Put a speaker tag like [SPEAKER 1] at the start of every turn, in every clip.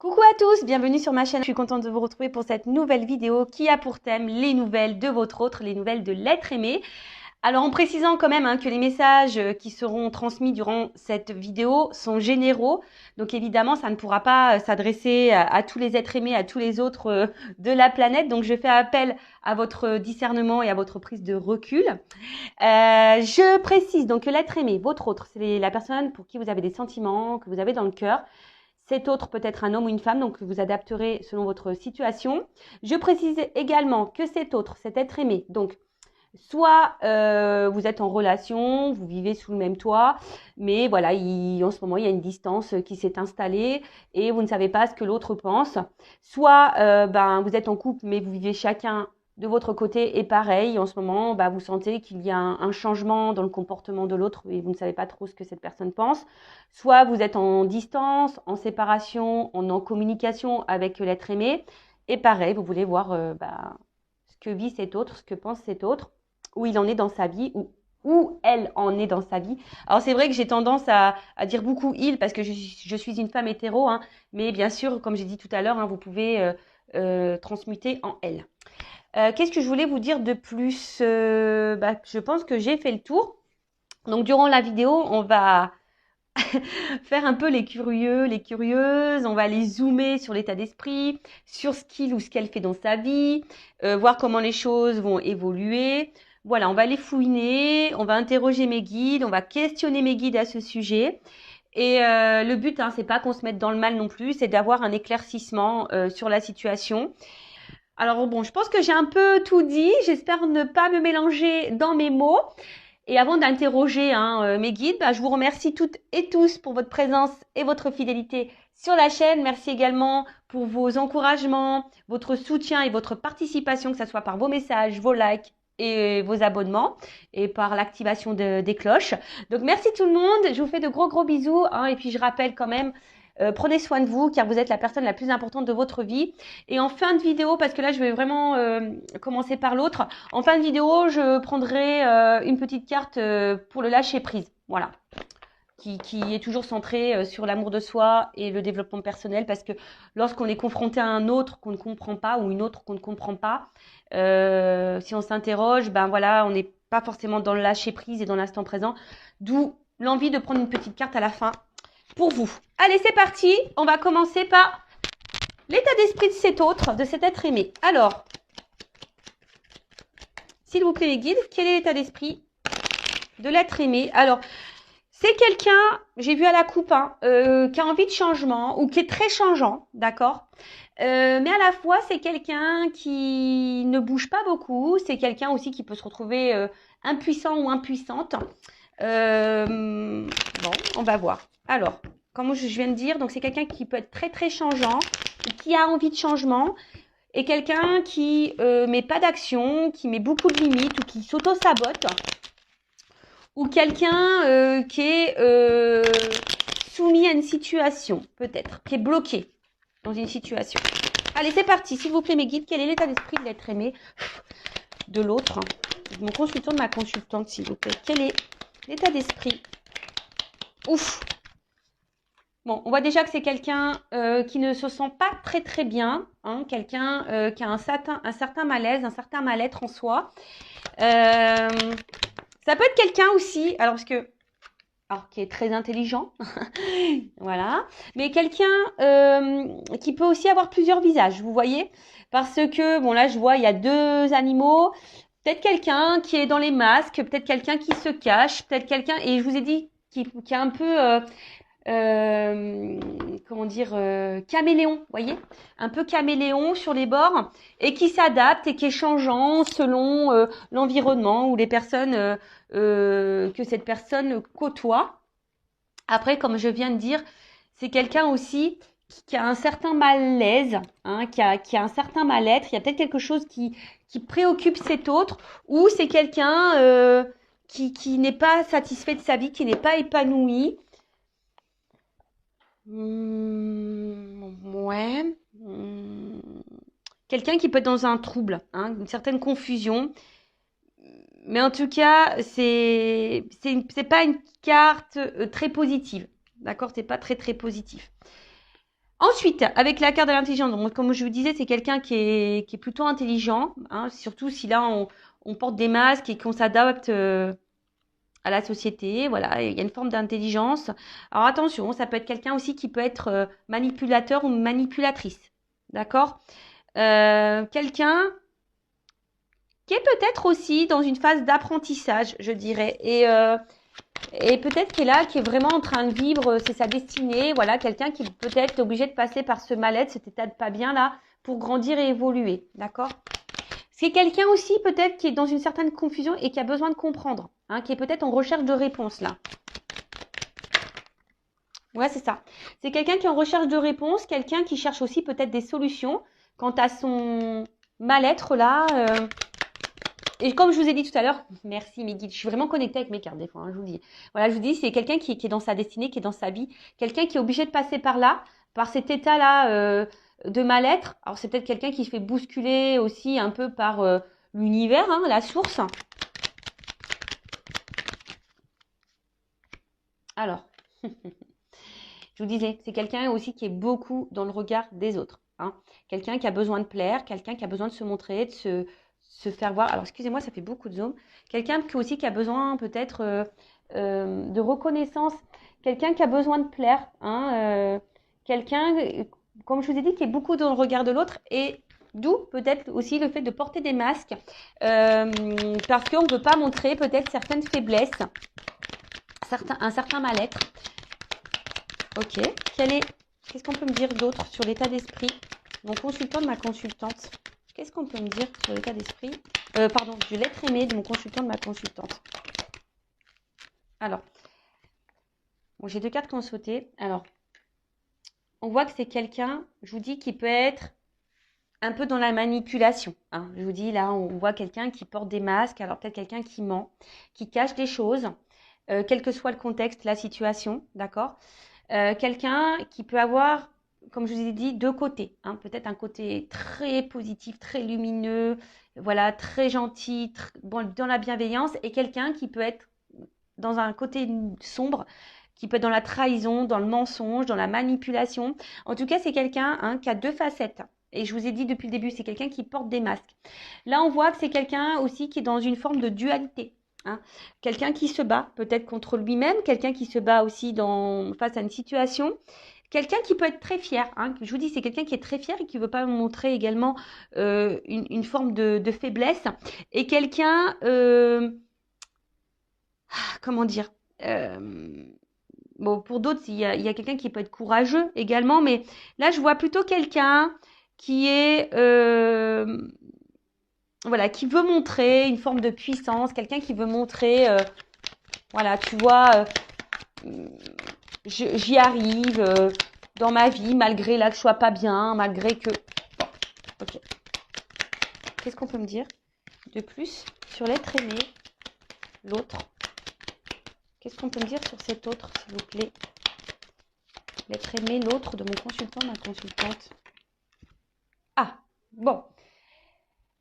[SPEAKER 1] Coucou à tous, bienvenue sur ma chaîne. Je suis contente de vous retrouver pour cette nouvelle vidéo qui a pour thème les nouvelles de votre autre, les nouvelles de l'être aimé. Alors en précisant quand même que les messages qui seront transmis durant cette vidéo sont généraux. Donc évidemment, ça ne pourra pas s'adresser à tous les êtres aimés, à tous les autres de la planète. Donc je fais appel à votre discernement et à votre prise de recul. Je précise donc que l'être aimé, votre autre, c'est la personne pour qui vous avez des sentiments, que vous avez dans le cœur. Cet autre peut être un homme ou une femme, donc vous adapterez selon votre situation. Je précise également que cet autre, cet être aimé, donc soit vous êtes en relation, vous vivez sous le même toit, mais voilà, en ce moment, il y a une distance qui s'est installée et vous ne savez pas ce que l'autre pense. Soit vous êtes en couple, mais vous vivez chacun de votre côté et pareil, en ce moment, vous sentez qu'il y a un changement dans le comportement de l'autre et vous ne savez pas trop ce que cette personne pense. Soit vous êtes en distance, en séparation, en communication avec l'être aimé et pareil, vous voulez voir ce que vit cet autre, ce que pense cet autre, où il en est dans sa vie, où elle en est dans sa vie. Alors c'est vrai que j'ai tendance à dire beaucoup il parce que je suis une femme hétéro, mais bien sûr, comme j'ai dit tout à l'heure, vous pouvez transmuter en elle. Qu'est-ce que je voulais vous dire de plus je pense que j'ai fait le tour. Donc durant la vidéo, on va faire un peu les curieux, les curieuses, on va aller zoomer sur l'état d'esprit, sur ce qu'il ou ce qu'elle fait dans sa vie, voir comment les choses vont évoluer. Voilà, on va aller fouiner, on va interroger mes guides, on va questionner mes guides à ce sujet. Et le but, c'est pas qu'on se mette dans le mal non plus, c'est d'avoir un éclaircissement sur la situation. Alors bon, je pense que j'ai un peu tout dit. J'espère ne pas me mélanger dans mes mots. Et avant d'interroger mes guides, je vous remercie toutes et tous pour votre présence et votre fidélité sur la chaîne. Merci également pour vos encouragements, votre soutien et votre participation, que ce soit par vos messages, vos likes et vos abonnements et par l'activation des cloches. Donc merci tout le monde. Je vous fais de gros bisous. Et puis je rappelle quand même, prenez soin de vous car vous êtes la personne la plus importante de votre vie. Et en fin de vidéo, parce que là je vais vraiment commencer par l'autre, en fin de vidéo je prendrai une petite carte pour le lâcher prise, voilà, qui est toujours centrée sur l'amour de soi et le développement personnel, parce que lorsqu'on est confronté à un autre qu'on ne comprend pas ou une autre qu'on ne comprend pas, si on s'interroge, voilà, on n'est pas forcément dans le lâcher prise et dans l'instant présent, d'où l'envie de prendre une petite carte à la fin pour vous. Allez, c'est parti, on va commencer par l'état d'esprit de cet autre, de cet être aimé. Alors, s'il vous plaît les guides, quel est l'état d'esprit de l'être aimé? Alors, c'est quelqu'un, j'ai vu à la coupe, qui a envie de changement ou qui est très changeant, d'accord, mais à la fois, c'est quelqu'un qui ne bouge pas beaucoup. C'est quelqu'un aussi qui peut se retrouver impuissant ou impuissante. Bon, on va voir. Alors, comme je viens de dire, donc c'est quelqu'un qui peut être très changeant, qui a envie de changement, et quelqu'un qui met pas d'action, qui met beaucoup de limites ou qui s'auto-sabote, ou quelqu'un qui est soumis à une situation, peut-être, qui est bloqué dans une situation. Allez, c'est parti, s'il vous plaît mes guides, quel est l'état d'esprit de l'être aimé de l'autre, de mon consultant, de ma consultante, s'il vous plaît. Quel est l'état d'esprit? Ouf. Bon, on voit déjà que c'est quelqu'un qui ne se sent pas très bien, quelqu'un qui a un certain malaise, un certain mal-être en soi. Ça peut être quelqu'un aussi, alors qui est très intelligent, voilà, mais quelqu'un qui peut aussi avoir plusieurs visages, vous voyez, parce que, bon là je vois, il y a deux animaux, peut-être quelqu'un qui est dans les masques, peut-être quelqu'un qui se cache, peut-être quelqu'un, et je vous ai dit, qui est un peu... comment dire, caméléon, vous voyez, un peu caméléon sur les bords, et qui s'adapte et qui est changeant selon l'environnement ou les personnes que cette personne côtoie. Après, comme je viens de dire, c'est quelqu'un aussi qui a un certain malaise, qui a un certain mal-être. Il y a peut-être quelque chose qui préoccupe cet autre, ou c'est quelqu'un qui n'est pas satisfait de sa vie, qui n'est pas épanoui. Ouais. Quelqu'un qui peut être dans un trouble, une certaine confusion. Mais en tout cas, c'est pas une carte très positive. D'accord? C'est pas très positif. Ensuite, avec la carte de l'intelligence, donc comme je vous disais, c'est quelqu'un qui est plutôt intelligent, hein, surtout si là on porte des masques et qu'on s'adapte à la société. Voilà, il y a une forme d'intelligence. Alors attention, ça peut être quelqu'un aussi qui peut être manipulateur ou manipulatrice. D'accord? Quelqu'un qui est peut-être aussi dans une phase d'apprentissage, je dirais. Et peut-être qui est là, qui est vraiment en train de vivre, c'est sa destinée. Voilà, quelqu'un qui peut-être est obligé de passer par ce mal-être, cet état de pas bien là, pour grandir et évoluer. D'accord? C'est quelqu'un aussi peut-être qui est dans une certaine confusion et qui a besoin de comprendre, hein, qui est peut-être en recherche de réponse là. Ouais, c'est ça. C'est quelqu'un qui est en recherche de réponse, quelqu'un qui cherche aussi peut-être des solutions quant à son mal-être là. Et comme je vous ai dit tout à l'heure, merci mes guides, je suis vraiment connectée avec mes cartes des fois, hein, je vous dis. Voilà, je vous dis, c'est quelqu'un qui est dans sa destinée, qui est dans sa vie, quelqu'un qui est obligé de passer par là, par cet état-là de mal-être. Alors c'est peut-être quelqu'un qui se fait bousculer aussi un peu par l'univers, hein, la source. Alors, je vous disais, c'est quelqu'un aussi qui est beaucoup dans le regard des autres. Hein. Quelqu'un qui a besoin de plaire, quelqu'un qui a besoin de se montrer, de se faire voir. Alors, excusez-moi, ça fait beaucoup de zoom. Quelqu'un qui aussi qui a besoin peut-être de reconnaissance. Quelqu'un qui a besoin de plaire. Hein, quelqu'un, comme je vous ai dit, qui est beaucoup dans le regard de l'autre. Et d'où peut-être aussi le fait de porter des masques. Parce qu'on ne veut pas montrer peut-être certaines faiblesses, un certain mal-être. Ok. Qu'est-ce qu'on peut me dire d'autre sur l'état d'esprit? Mon consultant de ma consultante. Qu'est-ce qu'on peut me dire sur l'état d'esprit? Pardon, de l'être aimé de mon consultant de ma consultante. Alors, bon, j'ai 2 cartes qui ont sauté. Alors, on voit que c'est quelqu'un, je vous dis, qui peut être un peu dans la manipulation. Hein. Je vous dis, là, on voit quelqu'un qui porte des masques. Alors, peut-être quelqu'un qui ment, qui cache des choses, quel que soit le contexte, la situation, d'accord? Quelqu'un qui peut avoir, comme je vous ai dit, 2 côtés. Hein. Peut-être un côté très positif, très lumineux, voilà, très gentil, bon, dans la bienveillance, et quelqu'un qui peut être dans un côté sombre, qui peut être dans la trahison, dans le mensonge, dans la manipulation. En tout cas, c'est quelqu'un hein, qui a 2 facettes. Et je vous ai dit depuis le début, c'est quelqu'un qui porte des masques. Là, on voit que c'est quelqu'un aussi qui est dans une forme de dualité. Hein. Quelqu'un qui se bat peut-être contre lui-même, quelqu'un qui se bat aussi face à une situation, quelqu'un qui peut être très fier. Hein. Je vous dis, c'est quelqu'un qui est très fier et qui ne veut pas montrer également une forme de faiblesse. Et quelqu'un, comment dire, bon, pour d'autres, il y a quelqu'un qui peut être courageux également, mais là, je vois plutôt quelqu'un qui est voilà, qui veut montrer une forme de puissance, quelqu'un qui veut montrer, voilà, tu vois, j'y arrive dans ma vie, malgré là que je sois pas bien, malgré que... Bon, ok. Qu'est-ce qu'on peut me dire de plus sur l'être aimé, l'autre? Qu'est-ce qu'on peut me dire sur cet autre, s'il vous plaît? L'être aimé, l'autre de mon consultant, ma consultante. Ah, bon.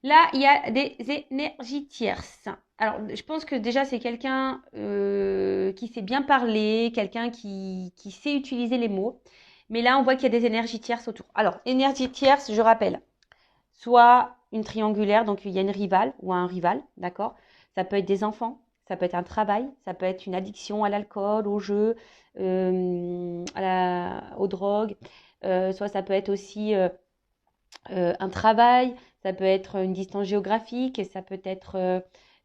[SPEAKER 1] Là, il y a des énergies tierces. Alors, je pense que déjà, c'est quelqu'un qui sait bien parler, quelqu'un qui sait utiliser les mots. Mais là, on voit qu'il y a des énergies tierces autour. Alors, énergie tierce, je rappelle, soit une triangulaire, donc il y a une rivale ou un rival, d'accord? Ça peut être des enfants, ça peut être un travail, ça peut être une addiction à l'alcool, au jeu, aux drogues. Soit ça peut être aussi un travail, ça peut être une distance géographique, ça peut être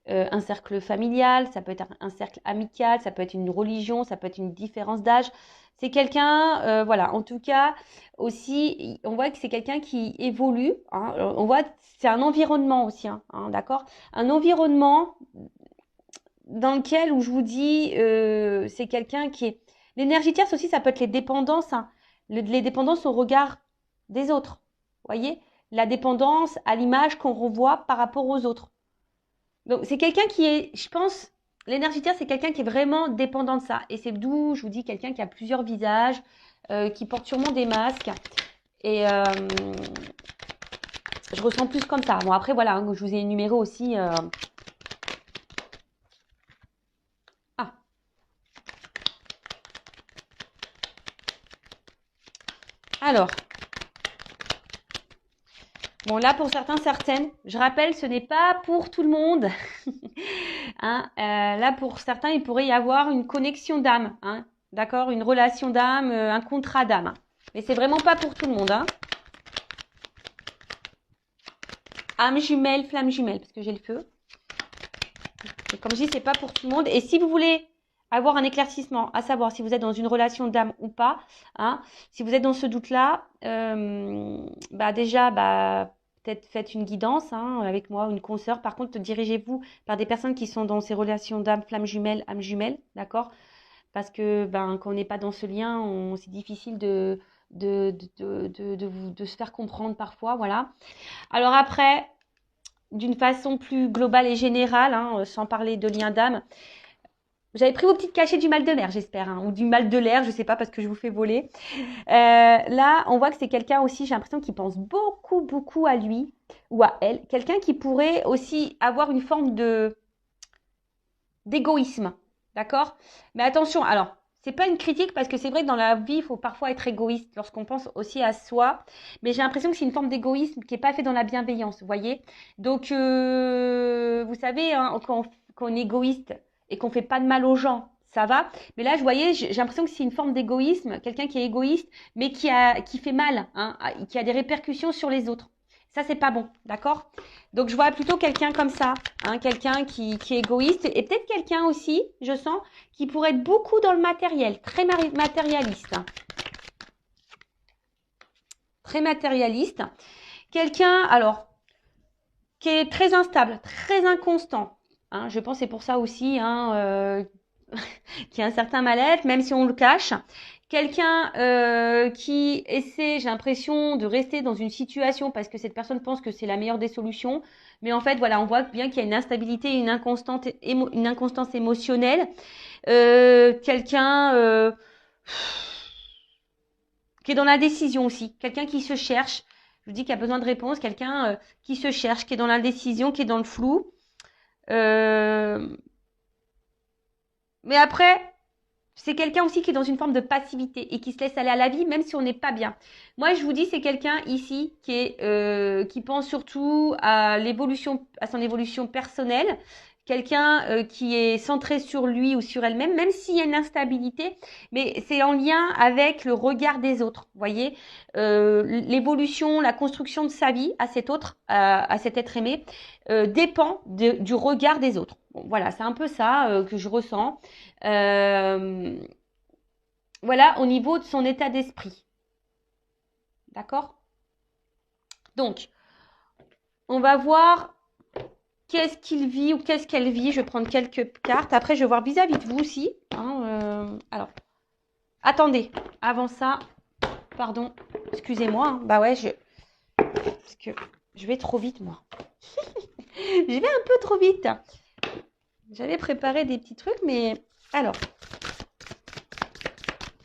[SPEAKER 1] un cercle familial, ça peut être un cercle amical, ça peut être une religion, ça peut être une différence d'âge. C'est quelqu'un, voilà, en tout cas, aussi, on voit que c'est quelqu'un qui évolue. Hein, on voit, c'est un environnement aussi, hein, d'accord? Un environnement dans lequel, où je vous dis, c'est quelqu'un qui est... L'énergie tierce aussi, ça peut être les dépendances, hein, les dépendances au regard des autres. Voyez, la dépendance à l'image qu'on renvoie par rapport aux autres. Donc, c'est quelqu'un qui est, je pense, l'énergie terre, c'est quelqu'un qui est vraiment dépendant de ça. Et c'est d'où je vous dis quelqu'un qui a plusieurs visages, qui porte sûrement des masques. Et je ressens plus comme ça. Bon, après, voilà, hein, je vous ai énuméré aussi. Alors, bon, là, pour certains, certaines, je rappelle, ce n'est pas pour tout le monde. Hein, là, pour certains, il pourrait y avoir une connexion d'âme. Hein, d'accord? Une relation d'âme, un contrat d'âme. Hein. Mais c'est vraiment pas pour tout le monde. Hein. Âme jumelle, flamme jumelle, parce que j'ai le feu. Et comme je dis, c'est pas pour tout le monde. Et si vous voulez avoir un éclaircissement, à savoir si vous êtes dans une relation d'âme ou pas, hein, si vous êtes dans ce doute-là, déjà, peut-être faites une guidance hein, avec moi ou une consoeur. Par contre, dirigez-vous par des personnes qui sont dans ces relations d'âme, flamme jumelle, âme jumelle, d'accord? Parce que quand on n'est pas dans ce lien, c'est difficile de se faire comprendre parfois, voilà. Alors après, d'une façon plus globale et générale, hein, sans parler de lien d'âme, j'avais pris vos petites cachets du mal de mer, j'espère, hein, ou du mal de l'air, je sais pas, parce que je vous fais voler. Là, on voit que c'est quelqu'un aussi, j'ai l'impression qu'il pense beaucoup, beaucoup à lui ou à elle. Quelqu'un qui pourrait aussi avoir une forme d'égoïsme, d'accord? Mais attention, alors, c'est pas une critique parce que c'est vrai que dans la vie, il faut parfois être égoïste lorsqu'on pense aussi à soi. Mais j'ai l'impression que c'est une forme d'égoïsme qui n'est pas fait dans la bienveillance, vous voyez? Donc, vous savez, hein, quand on est égoïste et qu'on fait pas de mal aux gens, ça va. Mais là, j'ai l'impression que c'est une forme d'égoïsme, quelqu'un qui est égoïste, mais qui fait mal, hein, qui a des répercussions sur les autres. Ça, c'est pas bon, d'accord? Donc, je vois plutôt quelqu'un comme ça, hein, quelqu'un qui est égoïste et peut-être quelqu'un aussi, je sens, qui pourrait être beaucoup dans le matériel, très matérialiste. Très matérialiste. Quelqu'un, alors, qui est très instable, très inconstant. Hein, je pense que c'est pour ça aussi hein, qu'il y a un certain mal-être, même si on le cache. Quelqu'un qui essaie, j'ai l'impression, de rester dans une situation parce que cette personne pense que c'est la meilleure des solutions. Mais en fait, voilà, on voit bien qu'il y a une instabilité, une inconstance émotionnelle. Quelqu'un qui est dans la décision aussi. Quelqu'un qui se cherche. Je vous dis qu'il y a besoin de réponse. Quelqu'un qui se cherche, qui est dans l'indécision, qui est dans le flou. Mais après, c'est quelqu'un aussi qui est dans une forme de passivité et qui se laisse aller à la vie même si on n'est pas bien. Moi, je vous dis, c'est quelqu'un ici qui pense surtout à son évolution personnelle. Quelqu'un qui est centré sur lui ou sur elle-même, même s'il y a une instabilité, mais c'est en lien avec le regard des autres. Vous voyez, l'évolution, la construction de sa vie à cet être aimé, dépend du regard des autres. Bon, voilà, c'est un peu ça que je ressens. Voilà, au niveau de son état d'esprit. D'accord? Donc, on va voir qu'est-ce qu'il vit ou qu'est-ce qu'elle vit. Je vais prendre quelques cartes. Après, je vais voir vis-à-vis de vous aussi. Hein, alors, attendez. Avant ça, pardon, excusez-moi. Hein. Bah ouais, parce que je vais trop vite, moi. Je vais un peu trop vite. J'avais préparé des petits trucs, mais... Alors,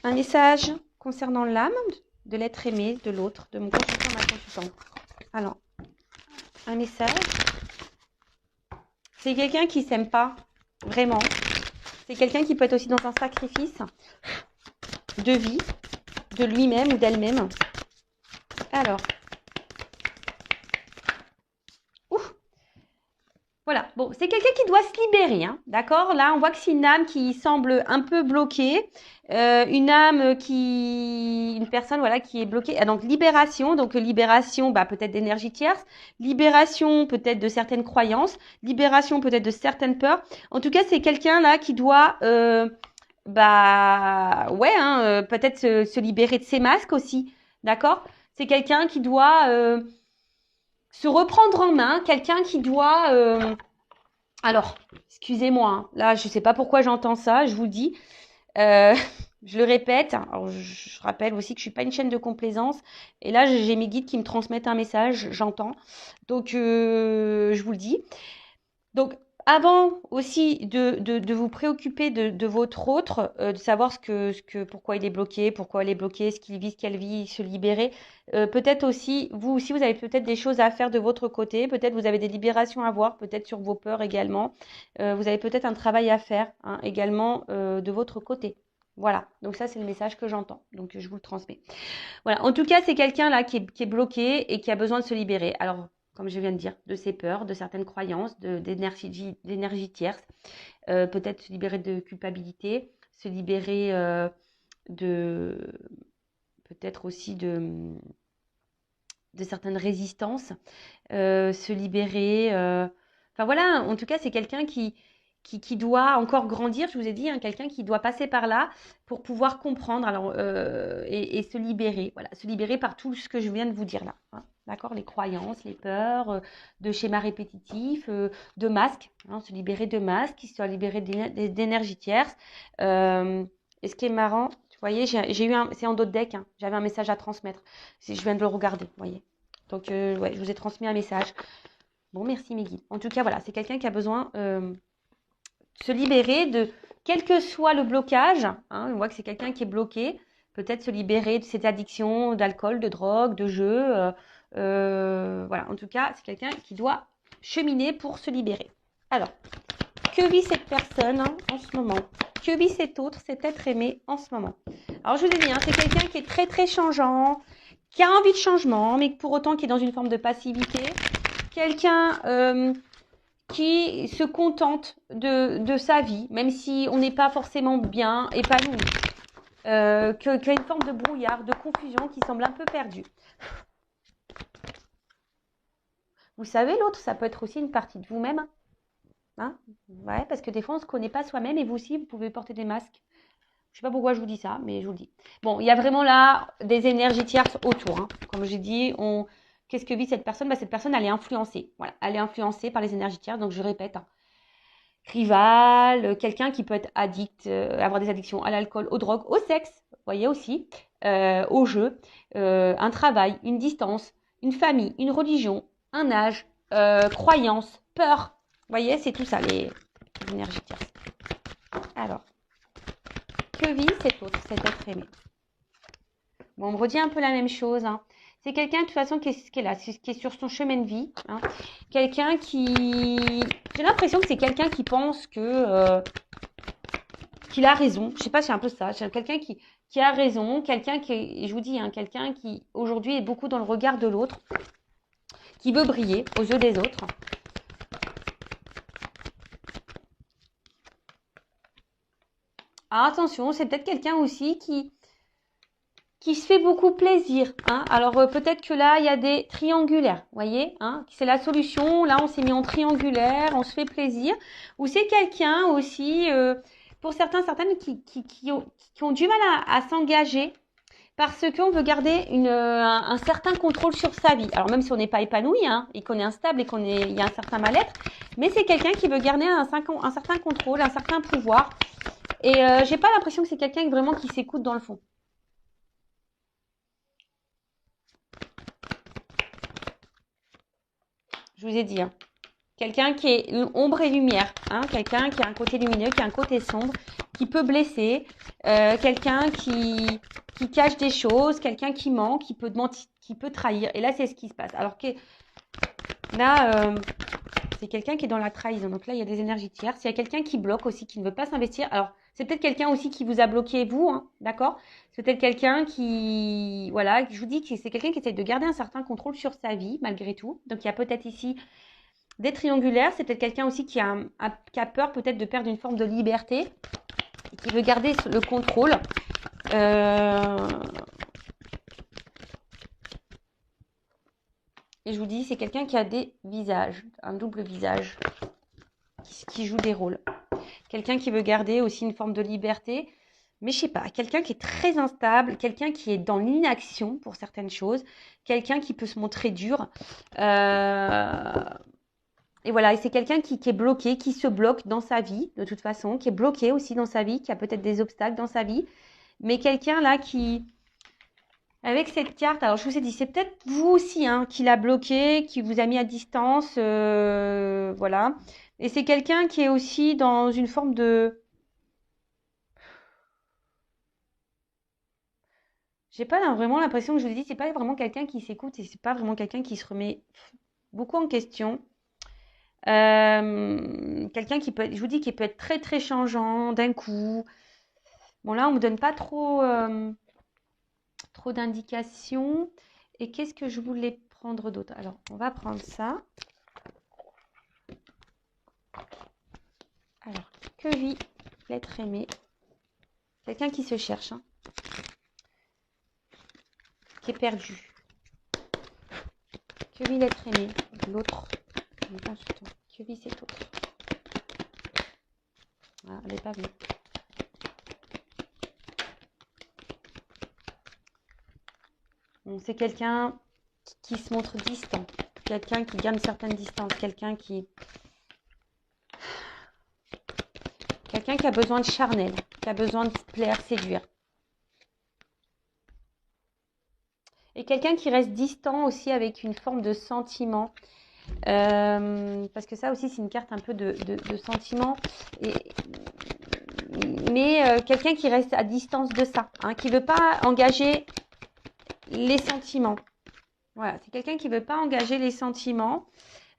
[SPEAKER 1] un message concernant l'âme de l'être aimé, de l'autre, de mon consultant, ma consultante. Alors, un message. C'est quelqu'un qui s'aime pas, vraiment. C'est quelqu'un qui peut être aussi dans un sacrifice de vie, de lui-même ou d'elle-même. Alors, voilà, bon, c'est quelqu'un qui doit se libérer, hein, d'accord? Là, on voit que c'est une âme qui semble un peu bloquée, une personne, voilà, qui est bloquée. Ah, donc, libération, peut-être d'énergie tierce, libération, peut-être de certaines croyances, libération, peut-être de certaines peurs. En tout cas, c'est quelqu'un là qui doit, peut-être se libérer de ses masques aussi, d'accord? C'est quelqu'un qui doit se reprendre en main, quelqu'un qui doit... Alors, excusez-moi, hein, là, je ne sais pas pourquoi j'entends ça, je vous le dis. Je le répète, alors je rappelle aussi que je ne suis pas une chaîne de complaisance. Et là, j'ai mes guides qui me transmettent un message, j'entends. Donc, je vous le dis. Donc, avant aussi de vous préoccuper de votre autre, de savoir pourquoi il est bloqué, pourquoi elle est bloquée, ce qu'il vit, ce qu'elle vit, se libérer. Peut-être aussi, vous aussi, vous avez peut-être des choses à faire de votre côté. Peut-être vous avez des libérations à voir, peut-être sur vos peurs également. Vous avez peut-être un travail à faire hein, également de votre côté. Voilà, donc ça c'est le message que j'entends, donc je vous le transmets. Voilà, en tout cas c'est quelqu'un là qui est bloqué et qui a besoin de se libérer. Alors, comme je viens de dire, de ses peurs, de certaines croyances, d'énergie tierce, peut-être se libérer de culpabilité, se libérer de peut-être aussi de certaines résistances, se libérer. Enfin voilà, en tout cas, c'est quelqu'un qui doit encore grandir, je vous ai dit, hein, quelqu'un qui doit passer par là pour pouvoir comprendre alors, et se libérer. Voilà, se libérer par tout ce que je viens de vous dire là. Hein, d'accord, les croyances, les peurs, de schémas répétitifs, de masques, hein, se libérer de masques, se libérer d'énergie tierce. Et ce qui est marrant, vous voyez, j'ai eu c'est en d'autres decks, hein, j'avais un message à transmettre. Je viens de le regarder, vous voyez. Donc, ouais, je vous ai transmis un message. Bon, merci mes guides. En tout cas, voilà, c'est quelqu'un qui a besoin de se libérer de, quel que soit le blocage, hein, on voit que c'est quelqu'un qui est bloqué, peut-être se libérer de ses addictions d'alcool, de drogue, de jeux. Voilà, en tout cas, c'est quelqu'un qui doit cheminer pour se libérer. Alors, que vit cette personne hein, en ce moment? Que vit cet autre, cet être aimé en ce moment? Alors, je vous ai dit, hein, c'est quelqu'un qui est très, très changeant, qui a envie de changement, mais pour autant qui est dans une forme de passivité. Quelqu'un qui se contente de sa vie, même si on n'est pas forcément bien épanoui. Qui a une forme de brouillard, de confusion qui semble un peu perdue. Vous savez, l'autre, ça peut être aussi une partie de vous-même. Hein, ouais, parce que des fois, on ne se connaît pas soi-même et vous aussi, vous pouvez porter des masques. Je ne sais pas pourquoi je vous dis ça, mais je vous le dis. Bon, il y a vraiment là des énergies tierces autour. Hein. Comme j'ai dit, qu'est-ce que vit cette personne? Cette personne, elle est influencée. Voilà, elle est influencée par les énergies tierces. Donc, je répète, hein. Rival, quelqu'un qui peut être addict, avoir des addictions à l'alcool, aux drogues, au sexe, vous voyez aussi, au jeu, un travail, une distance, une famille, une religion, un âge, croyance, peur. Vous voyez, c'est tout ça, les énergies tierces. Alors, que vit cet autre, cet être aimé? Bon, on me redit un peu la même chose. Hein. C'est quelqu'un, de toute façon, qui est là, qui est sur son chemin de vie. Hein. Quelqu'un qui... J'ai l'impression que c'est quelqu'un qui pense que... qu'il a raison. Je sais pas, c'est un peu ça. C'est quelqu'un qui a raison. Quelqu'un qui... Je vous dis, hein, quelqu'un qui, aujourd'hui, est beaucoup dans le regard de l'autre. Qui veut briller aux yeux des autres. Alors, attention, c'est peut-être quelqu'un aussi qui se fait beaucoup plaisir. Hein. Alors, peut-être que là, il y a des triangulaires, vous voyez hein. C'est la solution. Là, on s'est mis en triangulaire, on se fait plaisir. Ou c'est quelqu'un aussi, pour certaines, qui ont du mal à s'engager parce qu'on veut garder un certain contrôle sur sa vie. Alors, même si on n'est pas épanoui hein, et qu'on est instable et il y a un certain mal-être, mais c'est quelqu'un qui veut garder un certain contrôle, un certain pouvoir. Et j'ai pas l'impression que c'est quelqu'un vraiment qui s'écoute dans le fond. Je vous ai dit, hein. Quelqu'un qui est ombre et lumière, hein. Quelqu'un qui a un côté lumineux, qui a un côté sombre, qui peut blesser, quelqu'un qui cache des choses, quelqu'un qui ment, qui peut mentir, qui peut trahir. Et là, c'est ce qui se passe. Alors que là, c'est quelqu'un qui est dans la trahison. Donc là, il y a des énergies tierces. Il y a quelqu'un qui bloque aussi, qui ne veut pas s'investir. Alors, c'est peut-être quelqu'un aussi qui vous a bloqué, vous, hein, d'accord? C'est peut-être quelqu'un qui, voilà, je vous dis que c'est quelqu'un qui essaie de garder un certain contrôle sur sa vie, malgré tout. Donc, il y a peut-être ici des triangulaires. C'est peut-être quelqu'un aussi qui a peur peut-être de perdre une forme de liberté et qui veut garder le contrôle. Et je vous dis, c'est quelqu'un qui a des visages, un double visage, qui joue des rôles. Quelqu'un qui veut garder aussi une forme de liberté, mais je sais pas, quelqu'un qui est très instable, quelqu'un qui est dans l'inaction pour certaines choses, quelqu'un qui peut se montrer dur. Et voilà, et c'est quelqu'un qui est bloqué, qui se bloque dans sa vie, de toute façon, qui est bloqué aussi dans sa vie, qui a peut-être des obstacles dans sa vie, mais quelqu'un là qui... Avec cette carte, alors je vous ai dit, c'est peut-être vous aussi hein, qui l'a bloqué, qui vous a mis à distance, voilà. Et c'est quelqu'un qui est aussi dans une forme de... J'ai pas vraiment l'impression que je vous ai dit, c'est pas vraiment quelqu'un qui s'écoute et c'est pas vraiment quelqu'un qui se remet beaucoup en question. Quelqu'un qui peut être, je vous dis, qui peut être très très changeant d'un coup. Bon, là, on ne me donne pas trop, trop d'indications. Et qu'est-ce que je voulais prendre d'autre? Alors, on va prendre ça. Alors, que vit l'être aimé? Quelqu'un qui se cherche, hein, qui est perdu. Que vit l'être aimé? L'autre. Que vit cet autre? Ah, elle n'est pas venue. Bon, c'est quelqu'un qui se montre distant. Quelqu'un qui garde une certaine distance. Quelqu'un qui a besoin de charnel. Qui a besoin de plaire, séduire. Et quelqu'un qui reste distant aussi avec une forme de sentiment. Parce que ça aussi, c'est une carte un peu de sentiment. Mais quelqu'un qui reste à distance de ça. Hein, qui ne veut pas engager les sentiments. Voilà, c'est quelqu'un qui ne veut pas engager les sentiments.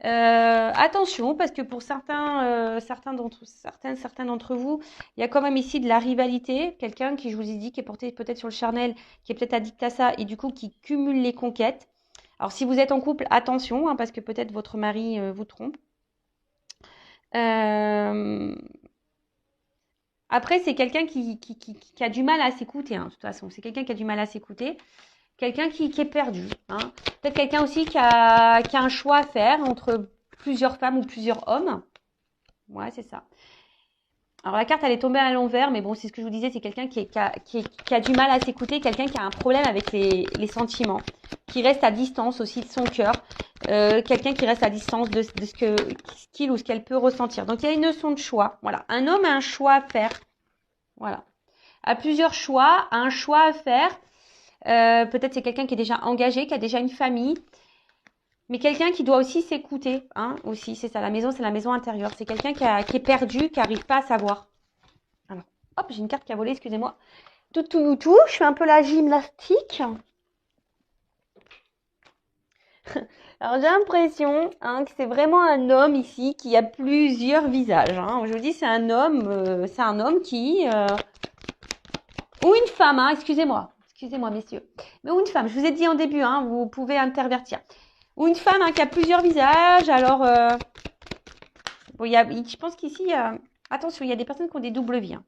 [SPEAKER 1] Attention, parce que pour certains d'entre vous, il y a quand même ici de la rivalité. Quelqu'un qui, je vous ai dit, qui est porté peut-être sur le charnel, qui est peut-être addict à ça et du coup qui cumule les conquêtes. Alors, si vous êtes en couple, attention, hein, parce que peut-être votre mari vous trompe. Après, c'est quelqu'un qui a du mal à s'écouter, hein, de toute façon. C'est quelqu'un qui a du mal à s'écouter. Quelqu'un qui est perdu. Hein. Peut-être quelqu'un aussi qui a un choix à faire entre plusieurs femmes ou plusieurs hommes. Ouais, c'est ça. Alors, la carte, elle est tombée à l'envers, mais bon, c'est ce que je vous disais, c'est quelqu'un qui a du mal à s'écouter, quelqu'un qui a un problème avec les sentiments, qui reste à distance aussi de son cœur, quelqu'un qui reste à distance de ce qu'il ou ce qu'elle peut ressentir. Donc, il y a une notion de choix. Voilà. Un homme a un choix à faire. Voilà. A plusieurs choix, a un choix à faire. Peut-être c'est quelqu'un qui est déjà engagé, qui a déjà une famille, mais quelqu'un qui doit aussi s'écouter, hein, aussi, c'est ça, la maison, c'est la maison intérieure. C'est quelqu'un qui est perdu, qui n'arrive pas à savoir. Alors, hop, j'ai une carte qui a volé, excusez-moi. Tout, je fais un peu la gymnastique. Alors, j'ai l'impression hein, que c'est vraiment un homme ici qui a plusieurs visages. Hein. Je vous dis, c'est un homme qui... ou une femme, hein, excusez-moi, messieurs. Mais ou une femme, je vous ai dit en début, hein, vous pouvez intervertir. Ou une femme hein, qui a plusieurs visages. Alors, bon, je pense qu'ici, attention, il y a des personnes qui ont des doubles vies. Hein.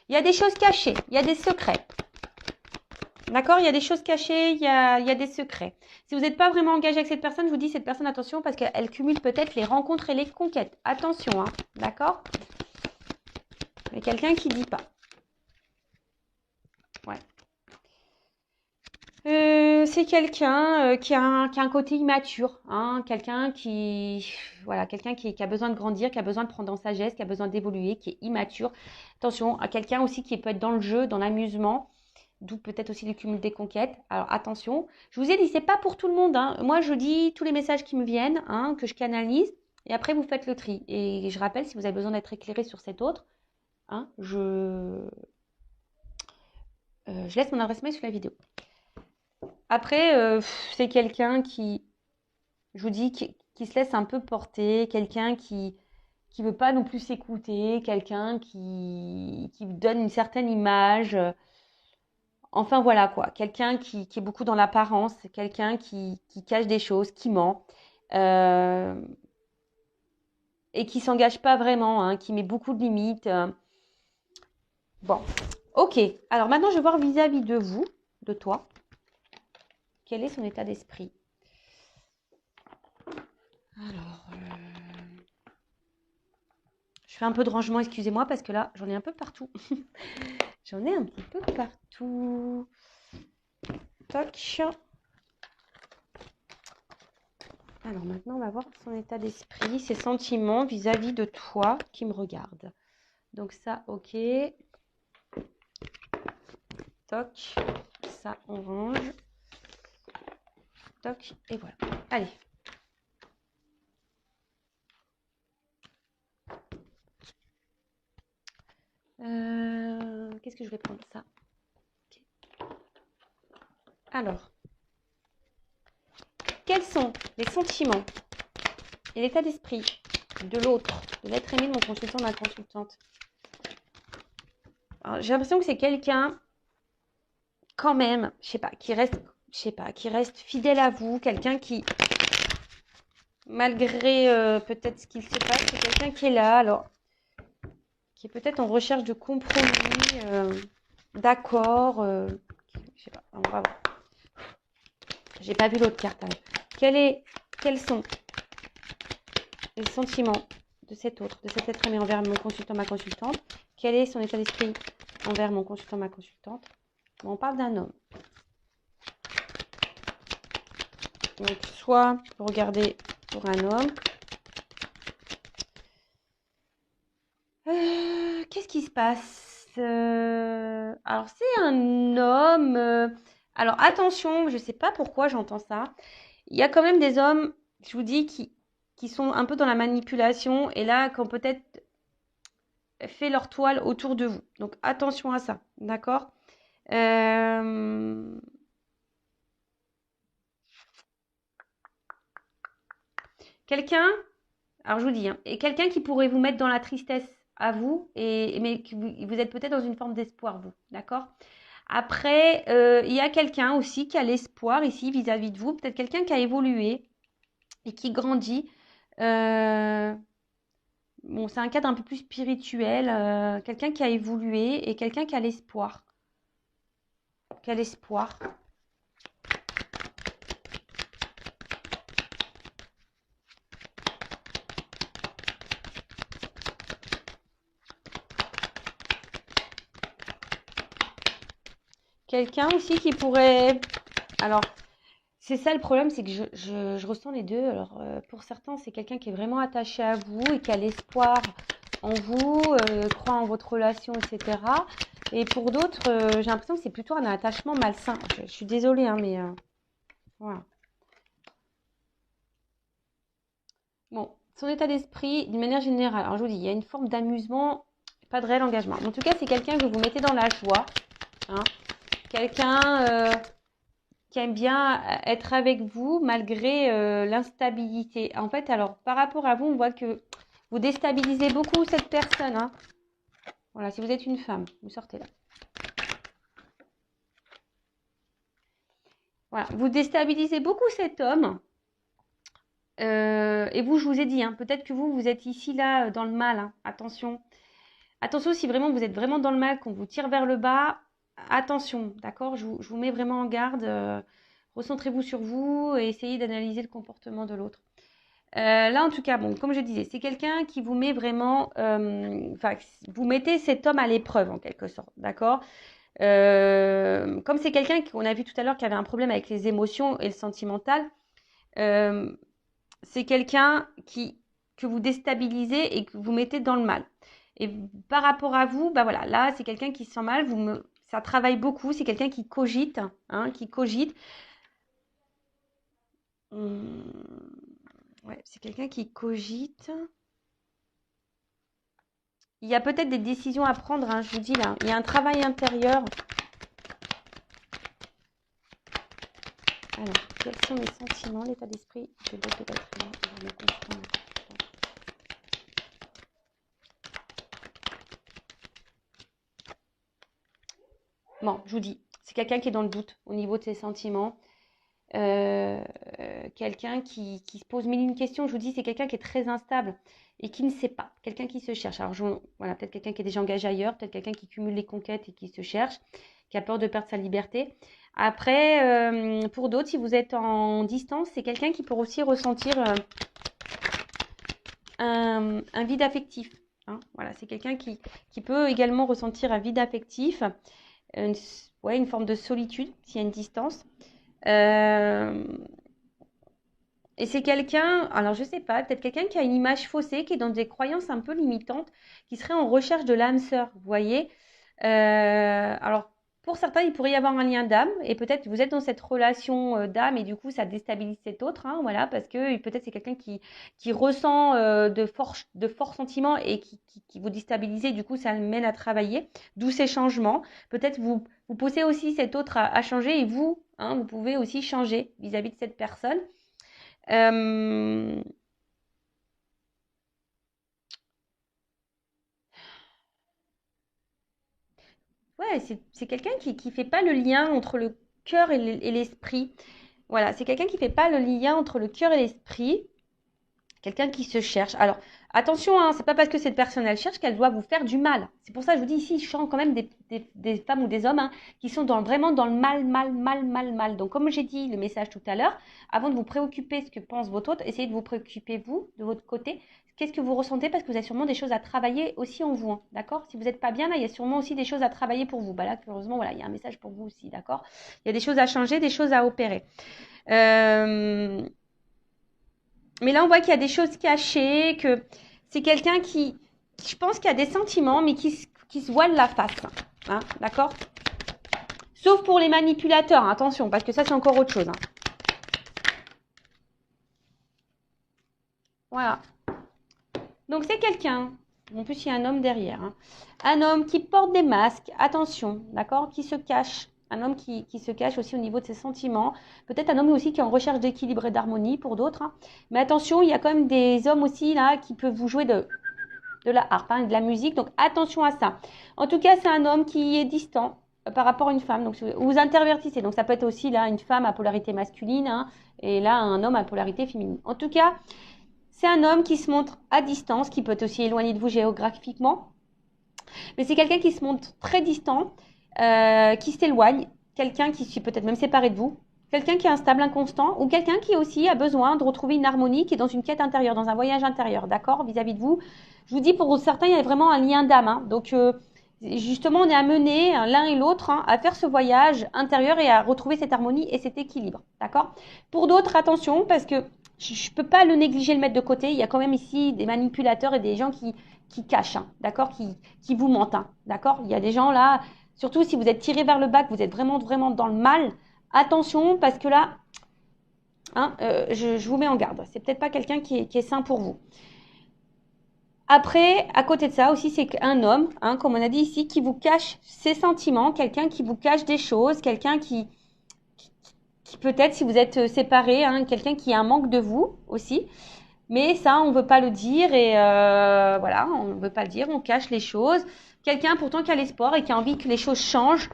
[SPEAKER 1] Il y a des choses cachées, il y a des secrets. D'accord? Il y a des choses cachées, il y a des secrets. Si vous n'êtes pas vraiment engagé avec cette personne, je vous dis, cette personne, attention, parce qu'elle cumule peut-être les rencontres et les conquêtes. Attention, hein, d'accord? Mais quelqu'un qui ne dit pas. Ouais. C'est quelqu'un qui a un côté immature, hein, quelqu'un qui a besoin de grandir, qui a besoin de prendre en sagesse, qui a besoin d'évoluer, qui est immature. Attention, à quelqu'un aussi qui peut être dans le jeu, dans l'amusement, d'où peut-être aussi le cumul des conquêtes. Alors attention, je vous ai dit, c'est pas pour tout le monde. Hein. Moi, je dis tous les messages qui me viennent, hein, que je canalise, et après vous faites le tri. Et je rappelle, si vous avez besoin d'être éclairé sur cet autre, hein, je laisse mon adresse mail sous la vidéo. Après, c'est quelqu'un qui, je vous dis, qui se laisse un peu porter, quelqu'un qui veut pas non plus s'écouter, quelqu'un qui donne une certaine image. Enfin voilà quoi, quelqu'un qui est beaucoup dans l'apparence, quelqu'un qui cache des choses, qui ment et qui s'engage pas vraiment, hein, qui met beaucoup de limites. Bon, ok. Alors maintenant, je vais voir vis-à-vis de vous, de toi, quel est son état d'esprit. Alors, je fais un peu de rangement, excusez-moi, parce que là, j'en ai un peu partout. J'en ai un petit peu partout. Toc. Alors maintenant, on va voir son état d'esprit, ses sentiments vis-à-vis de toi qui me regarde. Donc ça, ok. Toc. Ça, on range. Toc. Et voilà. Allez. Qu'est-ce que je vais prendre ça? Okay. Alors, quels sont les sentiments et l'état d'esprit de l'autre, de l'être aimé de mon consultant, de ma consultante J'ai l'impression que c'est quelqu'un, quand même, je sais pas, qui reste fidèle à vous, quelqu'un qui, malgré peut-être ce qu'il se passe, c'est quelqu'un qui est là, alors, qui est peut-être en recherche de compromis, d'accord, je sais pas, on va voir. J'ai pas vu l'autre carte. Alors. Quels sont les sentiments de cet autre, de cet être aimé envers mon consultant, ma consultante? Quel est son état d'esprit envers mon consultant, ma consultante? Bon, on parle d'un homme. Donc, soit vous regardez pour un homme. Qu'est-ce qui se passe? Alors, c'est un homme. Alors, attention, je ne sais pas pourquoi j'entends ça. Il y a quand même des hommes, je vous dis, qui sont un peu dans la manipulation et là, qui ont peut-être fait leur toile autour de vous. Donc, attention à ça, d'accord? Quelqu'un, alors je vous dis, hein, et quelqu'un qui pourrait vous mettre dans la tristesse à vous, mais que vous êtes peut-être dans une forme d'espoir, vous, d'accord? Après, il y a quelqu'un aussi qui a l'espoir ici vis-à-vis de vous, peut-être quelqu'un qui a évolué et qui grandit. Bon, c'est un cadre un peu plus spirituel, quelqu'un qui a évolué et quelqu'un qui a l'espoir. Quel espoir? Quelqu'un aussi qui pourrait... Alors, c'est ça le problème, c'est que je ressens les deux. Alors, pour certains, c'est quelqu'un qui est vraiment attaché à vous et qui a l'espoir en vous, croit en votre relation, etc. Et pour d'autres, j'ai l'impression que c'est plutôt un attachement malsain. Je suis désolée, hein, mais voilà. Bon, son état d'esprit, d'une manière générale, alors je vous dis, il y a une forme d'amusement, pas de réel engagement. En tout cas, c'est quelqu'un que vous mettez dans la joie. Hein. Quelqu'un qui aime bien être avec vous malgré l'instabilité. En fait, alors, par rapport à vous, on voit que vous déstabilisez beaucoup cette personne. Hein. Voilà, si vous êtes une femme, vous sortez là. Voilà, vous déstabilisez beaucoup cet homme. Et vous, je vous ai dit, hein, peut-être que vous êtes ici, là, dans le mal. Hein. Attention. Attention, si vraiment vous êtes vraiment dans le mal, qu'on vous tire vers le bas, attention, d'accord? Je vous mets vraiment en garde. Recentrez-vous sur vous et essayez d'analyser le comportement de l'autre. Là, en tout cas, bon, comme je disais, c'est quelqu'un qui vous met vraiment, enfin, vous mettez cet homme à l'épreuve en quelque sorte, d'accord? Comme c'est quelqu'un qu'on a vu tout à l'heure qui avait un problème avec les émotions et le sentimental, c'est quelqu'un que vous déstabilisez et que vous mettez dans le mal. Et par rapport à vous, bah voilà, là, c'est quelqu'un qui se sent mal, ça travaille beaucoup, c'est quelqu'un qui cogite, hein, qui cogite. Ouais, c'est quelqu'un qui cogite. Il y a peut-être des décisions à prendre, hein, je vous dis là. Il y a un travail intérieur. Alors, quels sont les sentiments, l'état d'esprit de l'autre être humain? Bon, je vous dis, c'est quelqu'un qui est dans le doute au niveau de ses sentiments. Quelqu'un qui se pose mille et une questions. Je vous dis, c'est quelqu'un qui est très instable et qui ne sait pas. Quelqu'un qui se cherche. Alors, voilà, peut-être quelqu'un qui est déjà engagé ailleurs, peut-être quelqu'un qui cumule les conquêtes et qui se cherche, qui a peur de perdre sa liberté. Après, pour d'autres, si vous êtes en distance, c'est quelqu'un qui peut aussi ressentir un vide affectif. Hein. Voilà, c'est quelqu'un qui peut également ressentir un vide affectif, une forme de solitude s'il y a une distance. Et c'est quelqu'un, alors je sais pas, peut-être quelqu'un qui a une image faussée, qui est dans des croyances un peu limitantes, qui serait en recherche de l'âme sœur, vous voyez. Alors, pour certains, il pourrait y avoir un lien d'âme, et peut-être vous êtes dans cette relation d'âme, et du coup, ça déstabilise cet autre, hein, voilà, parce que peut-être c'est quelqu'un qui ressent de forts sentiments et qui vous déstabilise, et du coup, ça le mène à travailler, d'où ces changements. Peut-être vous poussez aussi cet autre à changer, et vous, hein, vous pouvez aussi changer vis-à-vis de cette personne. Euh, Ouais, c'est quelqu'un qui fait pas le lien entre le cœur et l'esprit. Voilà, c'est quelqu'un qui fait pas le lien entre le cœur et l'esprit. Quelqu'un qui se cherche. Alors, attention, hein, c'est pas parce que cette personne elle cherche qu'elle doit vous faire du mal. C'est pour ça que je vous dis ici, je sens quand même des femmes ou des hommes hein, qui sont vraiment dans le mal, mal, mal, mal, mal. Donc, comme j'ai dit le message tout à l'heure, avant de vous préoccuper ce que pense votre autre, essayez de vous préoccuper vous, de votre côté. Qu'est-ce que vous ressentez? Parce que vous avez sûrement des choses à travailler aussi en vous. Hein, d'accord? Si vous n'êtes pas bien, là, il y a sûrement aussi des choses à travailler pour vous. Bah là, heureusement, voilà, il y a un message pour vous aussi. D'accord? Il y a des choses à changer, des choses à opérer. Mais là, on voit qu'il y a des choses cachées, que c'est quelqu'un qui, je pense qu'il y a des sentiments, mais qui se voile la face. Hein, d'accord? Sauf pour les manipulateurs, hein, attention, parce que ça, c'est encore autre chose. Hein. Voilà. Donc, c'est quelqu'un. En plus, il y a un homme derrière. Hein. Un homme qui porte des masques, attention, d'accord? Qui se cache. Un homme qui se cache aussi au niveau de ses sentiments. Peut-être un homme aussi qui est en recherche d'équilibre et d'harmonie pour d'autres. Hein. Mais attention, il y a quand même des hommes aussi là qui peuvent vous jouer de la harpe, hein, de la musique. Donc attention à ça. En tout cas, c'est un homme qui est distant par rapport à une femme. Donc vous intervertissez. Donc ça peut être aussi là une femme à polarité masculine hein, et là un homme à polarité féminine. En tout cas, c'est un homme qui se montre à distance, qui peut être aussi éloigné de vous géographiquement. Mais c'est quelqu'un qui se montre très distant, qui s'éloigne, quelqu'un qui s'est peut-être même séparé de vous, quelqu'un qui est instable, inconstant, ou quelqu'un qui aussi a besoin de retrouver une harmonie, qui est dans une quête intérieure, dans un voyage intérieur, d'accord, vis-à-vis de vous. Je vous dis, pour certains, il y a vraiment un lien d'âme. Hein. Donc, justement, on est amené l'un et l'autre hein, à faire ce voyage intérieur et à retrouver cette harmonie et cet équilibre, d'accord. Pour d'autres, attention, parce que je ne peux pas le négliger, le mettre de côté. Il y a quand même ici des manipulateurs et des gens qui cachent, hein, d'accord, qui vous mentent, hein, d'accord. Il y a des gens là, surtout si vous êtes tiré vers le bas, que vous êtes vraiment, vraiment dans le mal, attention parce que là, hein, je vous mets en garde. C'est peut-être pas quelqu'un qui est sain pour vous. Après, à côté de ça aussi, c'est un homme, hein, comme on a dit ici, qui vous cache ses sentiments, quelqu'un qui vous cache des choses, quelqu'un qui peut-être, si vous êtes séparés, hein, quelqu'un qui a un manque de vous aussi. Mais ça, on ne veut pas le dire et voilà, on ne veut pas le dire, on cache les choses. Quelqu'un pourtant qui a l'espoir et qui a envie que les choses changent.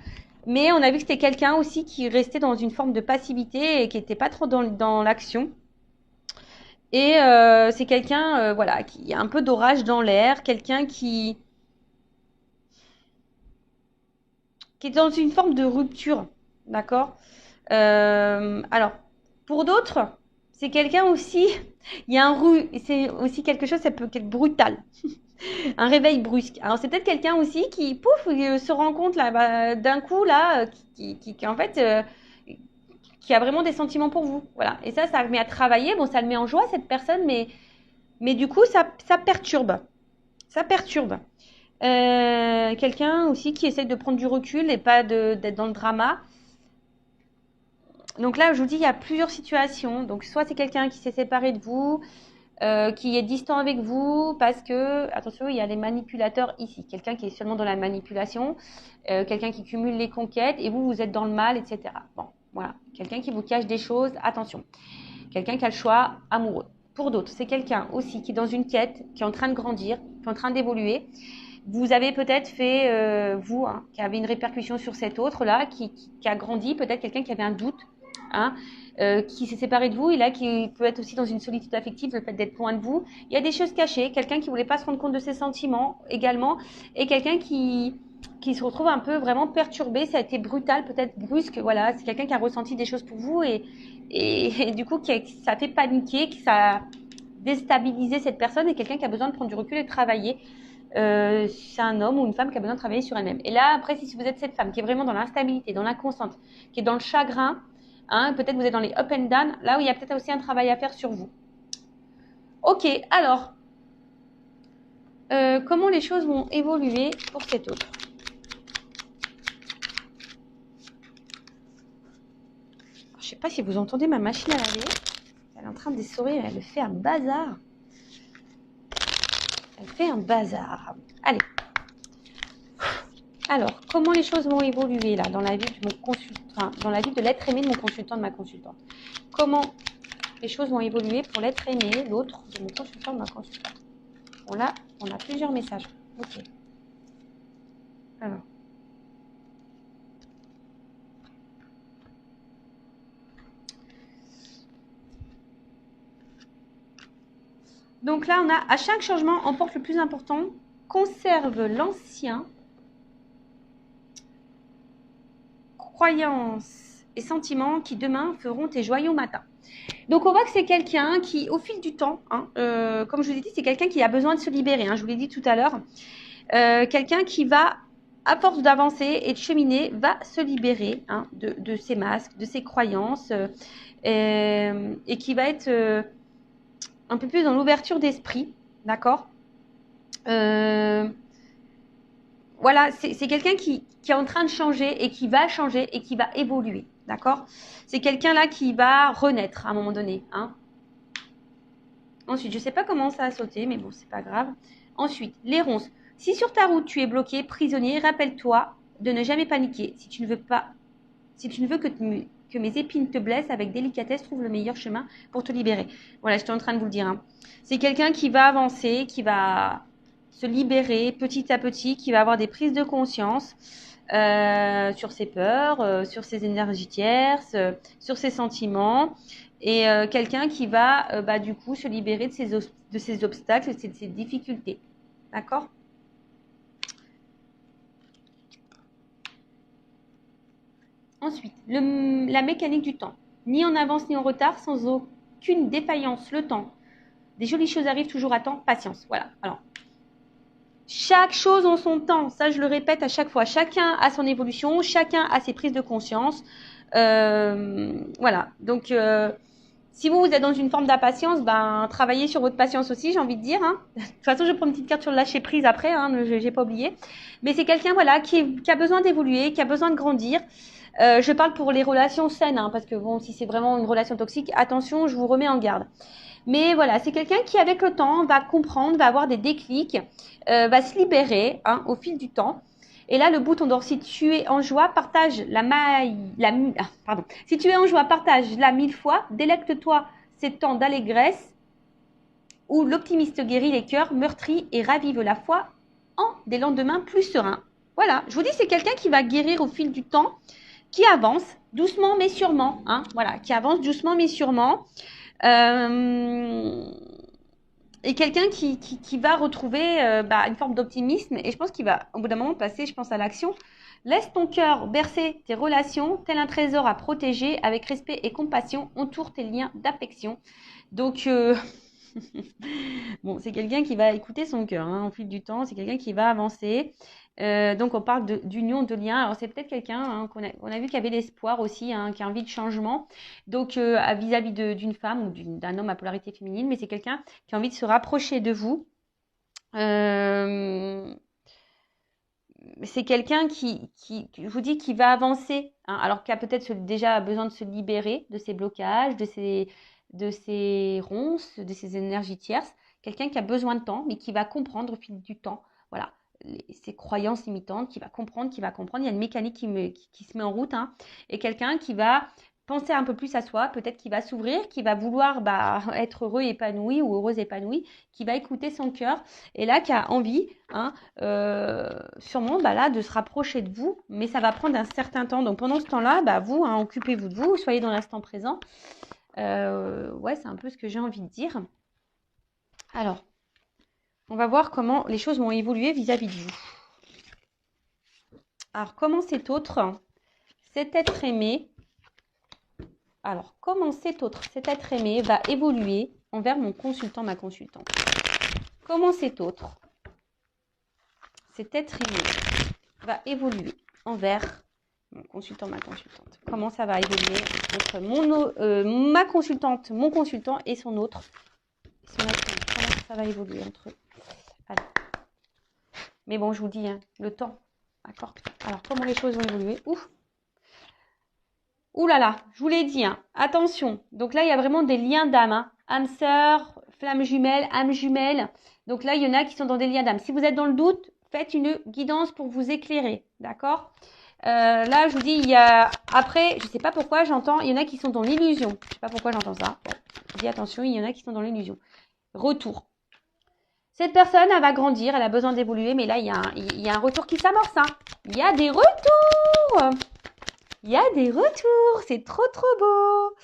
[SPEAKER 1] Mais on a vu que c'était quelqu'un aussi qui restait dans une forme de passivité et qui n'était pas trop dans l'action. Et c'est quelqu'un voilà, qui a un peu d'orage dans l'air, quelqu'un qui est dans une forme de rupture. D'accord alors, pour d'autres, c'est quelqu'un aussi, il y a c'est aussi quelque chose, ça peut être brutal. Un réveil brusque. Alors, c'est peut-être quelqu'un aussi qui, pouf, se rend compte là, d'un coup, là, qui en fait, qui a vraiment des sentiments pour vous. Voilà. Et ça le met à travailler. Bon, ça le met en joie, cette personne, mais du coup, ça perturbe. Ça perturbe. Quelqu'un aussi qui essaie de prendre du recul et pas d'être dans le drama. Donc là, je vous dis, il y a plusieurs situations. Donc, soit c'est quelqu'un qui s'est séparé de vous, qui est distant avec vous, parce que, attention, il y a les manipulateurs ici. Quelqu'un qui est seulement dans la manipulation, quelqu'un qui cumule les conquêtes, et vous êtes dans le mal, etc. Bon, voilà. Quelqu'un qui vous cache des choses, attention. Quelqu'un qui a le choix amoureux. Pour d'autres, c'est quelqu'un aussi qui est dans une quête, qui est en train de grandir, qui est en train d'évoluer. Vous avez peut-être fait, vous, hein, qui avez une répercussion sur cet autre-là, qui a grandi, peut-être quelqu'un qui avait un doute, hein, qui s'est séparé de vous et là qui peut être aussi dans une solitude affective, le fait d'être loin de vous. Il y a des choses cachées, quelqu'un qui voulait pas se rendre compte de ses sentiments également, et quelqu'un qui se retrouve un peu vraiment perturbé. Ça a été brutal, peut-être brusque. Voilà, c'est quelqu'un qui a ressenti des choses pour vous et du coup ça fait paniquer, que ça a déstabilisé cette personne, et quelqu'un qui a besoin de prendre du recul et de travailler. C'est un homme ou une femme qui a besoin de travailler sur elle-même. Et là, après, si vous êtes cette femme qui est vraiment dans l'instabilité, dans l'inconstante, qui est dans le chagrin, hein, peut-être vous êtes dans les up and down, là où il y a peut-être aussi un travail à faire sur vous. Ok, alors, comment les choses vont évoluer pour cet autre? Je ne sais pas si vous entendez ma machine à laver. Elle est en train d'essorer, elle fait un bazar. Elle fait un bazar. Allez. Alors, comment les choses vont évoluer là dans la vie de mon consultant, enfin, dans la vie de l'être aimé de mon consultant, de ma consultante? Comment les choses vont évoluer pour l'être aimé, l'autre, de mon consultant, de ma consultante? Bon là, on a plusieurs messages. Ok. Alors. Donc là, on a à chaque changement, emporte le plus important, conserve l'ancien, croyances et sentiments qui demain feront tes joyaux matins. Donc on voit que c'est quelqu'un qui, au fil du temps, hein, comme je vous ai dit, c'est quelqu'un qui a besoin de se libérer, hein, je vous l'ai dit tout à l'heure, quelqu'un qui va, à force d'avancer et de cheminer, va se libérer hein, de ses masques, de ses croyances, et qui va être un peu plus dans l'ouverture d'esprit, d'accord. Voilà, c'est quelqu'un qui est en train de changer et qui va changer et qui va évoluer, d'accord. C'est quelqu'un là qui va renaître à un moment donné. Hein. Ensuite, je ne sais pas comment ça a sauté, mais bon, c'est pas grave. Ensuite, les ronces. Si sur ta route tu es bloqué, prisonnier, rappelle-toi de ne jamais paniquer. Si tu ne veux que mes épines te blessent, avec délicatesse, trouve le meilleur chemin pour te libérer. Voilà, j'étais en train de vous le dire. Hein. C'est quelqu'un qui va avancer, qui va se libérer petit à petit, qui va avoir des prises de conscience sur ses peurs, sur ses énergies tierces, sur ses sentiments. Et quelqu'un qui va du coup se libérer de ses obstacles, de ses difficultés. D'accord ? Ensuite, la mécanique du temps. Ni en avance ni en retard, sans aucune défaillance. Le temps. Des jolies choses arrivent toujours à temps. Patience. Voilà. Alors, chaque chose en son temps. Ça, je le répète à chaque fois. Chacun a son évolution. Chacun a ses prises de conscience. Voilà. Donc, si vous êtes dans une forme d'impatience, travaillez sur votre patience aussi, j'ai envie de dire. Hein. De toute façon, je prends une petite carte sur le lâcher prise après. Hein, je n'ai pas oublié. Mais c'est quelqu'un voilà, qui a besoin d'évoluer, qui a besoin de grandir. Je parle pour les relations saines, hein, parce que bon, si c'est vraiment une relation toxique, attention, je vous remets en garde. Mais voilà, c'est quelqu'un qui, avec le temps, va comprendre, va avoir des déclics, va se libérer hein, au fil du temps. Et là, le bouton d'or, si tu es en joie, partage si tu es en joie, partage-la 1000 fois, délecte-toi ces temps d'allégresse où l'optimiste guérit les cœurs meurtris et ravive la foi en des lendemains plus sereins. Voilà, je vous dis, c'est quelqu'un qui va guérir au fil du temps, qui avance doucement mais sûrement, hein, voilà, qui avance doucement mais sûrement, et quelqu'un qui va retrouver une forme d'optimisme, et je pense qu'il va au bout d'un moment passer, je pense, à l'action. Laisse ton cœur bercer tes relations, tel un trésor à protéger, avec respect et compassion, entoure tes liens d'affection. Donc, bon, c'est quelqu'un qui va écouter son cœur hein, au fil du temps, c'est quelqu'un qui va avancer. Donc on parle d'union, de lien. Alors c'est peut-être quelqu'un hein, qu'on a vu qui avait l'espoir aussi, hein, qui a envie de changement. Donc vis-à-vis d'une femme ou d'un homme à polarité féminine, mais c'est quelqu'un qui a envie de se rapprocher de vous. C'est quelqu'un qui, je vous dis, qui va avancer, hein, alors qui a peut-être déjà besoin de se libérer de ses blocages, de ses ronces, de ses énergies tierces. Quelqu'un qui a besoin de temps, mais qui va comprendre au fil du temps. Voilà. Ses croyances limitantes, qui va comprendre. Il y a une mécanique qui se met en route. Hein, et quelqu'un qui va penser un peu plus à soi, peut-être qui va s'ouvrir, qui va vouloir être heureux épanoui ou heureuse épanouie, qui va écouter son cœur et là qui a envie hein, sûrement là, de se rapprocher de vous, mais ça va prendre un certain temps. Donc pendant ce temps-là, vous, hein, occupez-vous de vous, soyez dans l'instant présent. Ouais, c'est un peu ce que j'ai envie de dire. Alors, on va voir comment les choses vont évoluer vis-à-vis de vous. Alors, comment cet être aimé, cet être aimé va évoluer envers mon consultant, ma consultante. Comment cet être aimé va évoluer envers mon consultant, ma consultante. Comment ça va évoluer entre ma consultante, mon consultant et son autre. Comment ça va évoluer entre eux. Alors. Mais bon, je vous dis, hein, le temps. D'accord. Alors, comment les choses vont évoluer. Ouh là là, je vous l'ai dit, hein, attention. Donc là, il y a vraiment des liens d'âme. Hein. Âme sœur, flamme jumelle, âme jumelle. Donc là, il y en a qui sont dans des liens d'âme. Si vous êtes dans le doute, faites une guidance pour vous éclairer. D'accord. Là, je vous dis, il y a... Après, je ne sais pas pourquoi j'entends, il y en a qui sont dans l'illusion. Je ne sais pas pourquoi j'entends ça. Bon, je dis attention, il y en a qui sont dans l'illusion. Retour. Cette personne, elle va grandir, elle a besoin d'évoluer, mais là, il y a un retour qui s'amorce. Hein. Il y a des retours. Il y a des retours. C'est trop, trop beau.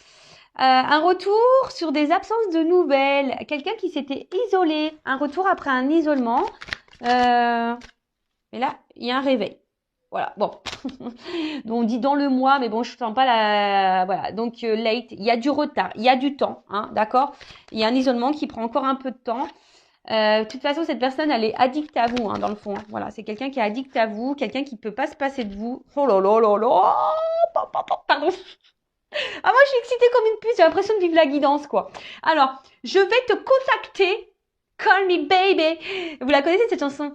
[SPEAKER 1] Un retour sur des absences de nouvelles. Quelqu'un qui s'était isolé. Un retour après un isolement. Mais là, il y a un réveil. Voilà, bon. Donc, on dit dans le mois, mais bon, je ne sens pas la... Voilà, donc late, il y a du retard, il y a du temps, hein, d'accord? Il y a un isolement qui prend encore un peu de temps. De toute façon, cette personne, elle est addicte à vous, hein, dans le fond. Hein. Voilà, c'est quelqu'un qui est addict à vous, quelqu'un qui ne peut pas se passer de vous. Oh là là là là. Pardon. Ah, moi, je suis excitée comme une puce, j'ai l'impression de vivre la guidance, quoi. Alors, je vais te contacter. Call me baby. Vous la connaissez, cette chanson?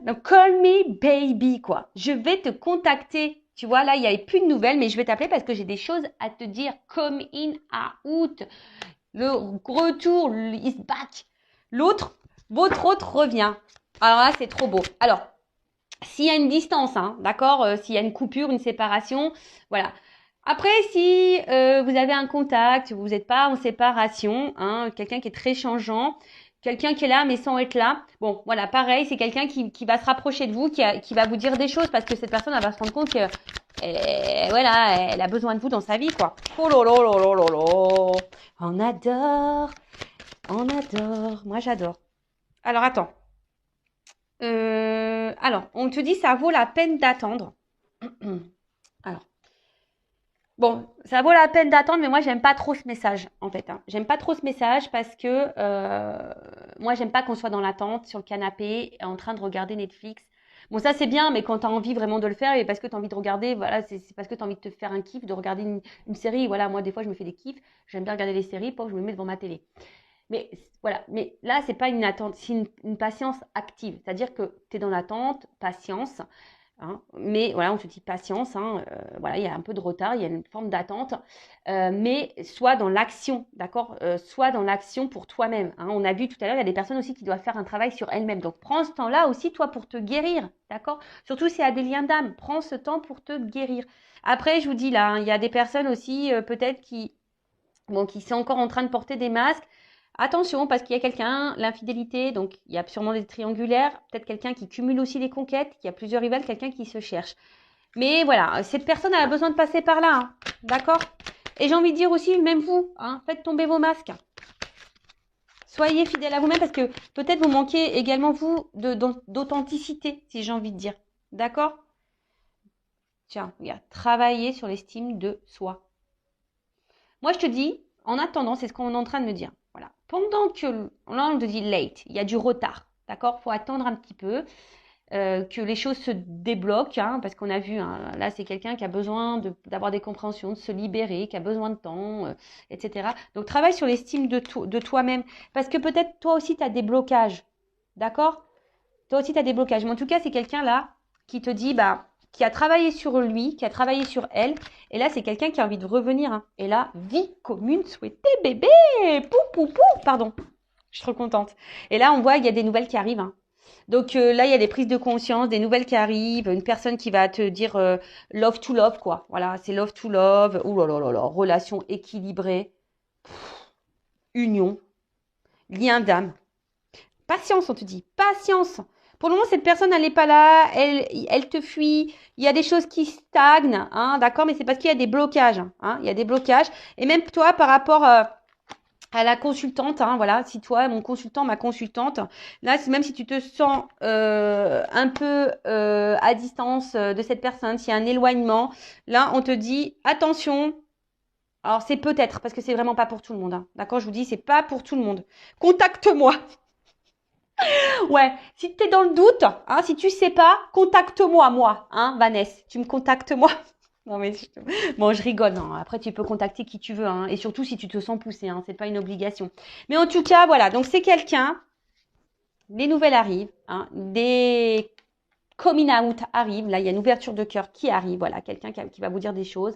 [SPEAKER 1] Donc, call me baby, quoi. Je vais te contacter. Tu vois, là, il n'y avait plus de nouvelles, mais je vais t'appeler parce que j'ai des choses à te dire. Come in, out. Le retour is back. L'autre, votre autre revient. Alors là, c'est trop beau. Alors, s'il y a une distance, hein, d'accord, s'il y a une coupure, une séparation, voilà. Après, si vous avez un contact, vous n'êtes pas en séparation, hein, quelqu'un qui est très changeant, quelqu'un qui est là mais sans être là, bon, voilà, pareil, c'est quelqu'un qui va se rapprocher de vous, qui va vous dire des choses parce que cette personne, elle va se rendre compte que, voilà, elle a besoin de vous dans sa vie, quoi. Oh là là là là là là. On adore, on adore. Moi, j'adore. Alors, attends. Alors, on te dit ça vaut la peine d'attendre. Alors, bon, ça vaut la peine d'attendre, mais moi, j'aime pas trop ce message, en fait. Hein. J'aime pas trop ce message parce que moi, j'aime pas qu'on soit dans l'attente, sur le canapé, en train de regarder Netflix. Bon, ça, c'est bien, mais quand tu as envie vraiment de le faire, et parce que tu as envie de regarder, voilà, c'est parce que tu as envie de te faire un kiff, de regarder une série. Voilà, moi, des fois, je me fais des kiffs. J'aime bien regarder les séries, pour que je me mets devant ma télé. Mais voilà, mais là, c'est pas une attente, c'est une patience active. C'est-à-dire que tu es dans l'attente, patience, hein, mais voilà, on te dit patience, hein, voilà, il y a un peu de retard, il y a une forme d'attente, mais sois dans l'action, d'accord, sois dans l'action pour toi-même. Hein. On a vu tout à l'heure, il y a des personnes aussi qui doivent faire un travail sur elles-mêmes. Donc, prends ce temps-là aussi, toi, pour te guérir, d'accord. Surtout s'il y a des liens d'âme, prends ce temps pour te guérir. Après, je vous dis là, hein, il y a des personnes aussi, peut-être qui sont encore en train de porter des masques. Attention, parce qu'il y a quelqu'un, l'infidélité, donc il y a sûrement des triangulaires, peut-être quelqu'un qui cumule aussi les conquêtes, qui a plusieurs rivales, quelqu'un qui se cherche. Mais voilà, cette personne elle a besoin de passer par là, hein, d'accord. Et j'ai envie de dire aussi, même vous, hein, faites tomber vos masques. Soyez fidèles à vous-même parce que peut-être vous manquez également, vous, d'authenticité, si j'ai envie de dire. D'accord. Tiens, regarde, travaillez sur l'estime de soi. Moi, je te dis, en attendant, c'est ce qu'on est en train de me dire. Voilà. Pendant que, là, on te dit late, il y a du retard. D'accord. Il faut attendre un petit peu que les choses se débloquent. Hein, parce qu'on a vu, hein, là, c'est quelqu'un qui a besoin d'avoir des compréhensions, de se libérer, qui a besoin de temps, etc. Donc, travaille sur l'estime de toi-même. Parce que peut-être, toi aussi, tu as des blocages. D'accord. Toi aussi, tu as des blocages. Mais en tout cas, c'est quelqu'un là qui te dit, bah, qui a travaillé sur lui, qui a travaillé sur elle. Et là, c'est quelqu'un qui a envie de revenir. Hein. Et là, vie commune souhaitée, bébé. Pou, pou, pou. Pardon. Je suis trop contente. Et là, on voit qu'il y a des nouvelles qui arrivent. Hein. Donc là, il y a des prises de conscience, des nouvelles qui arrivent. Une personne qui va te dire love to love, quoi. Voilà, c'est love to love. Ouh là là là là. Relation équilibrée. Union. Lien d'âme. Patience, on te dit. Patience. Pour le moment, cette personne, elle n'est pas là, elle te fuit. Il y a des choses qui stagnent, hein, d'accord, mais c'est parce qu'il y a des blocages. Hein, il y a des blocages. Et même toi, par rapport à la consultante, hein, voilà, si toi, mon consultant, ma consultante, là, même si tu te sens un peu à distance de cette personne, s'il y a un éloignement, là, on te dit, attention. Alors, c'est peut-être, parce que c'est vraiment pas pour tout le monde. Hein, d'accord, je vous dis, c'est pas pour tout le monde. Contacte-moi. Ouais, si tu es dans le doute, hein, si tu sais pas, contacte-moi, moi, hein, Vanessa. Tu me contactes, moi. Non, mais bon, je rigole. Hein. Après, tu peux contacter qui tu veux, hein, et surtout si tu te sens poussé, hein, c'est pas une obligation. Mais en tout cas, voilà. Donc, c'est quelqu'un. Les nouvelles arrivent, hein, des coming out arrivent. Là, il y a une ouverture de cœur qui arrive. Voilà, quelqu'un qui va vous dire des choses,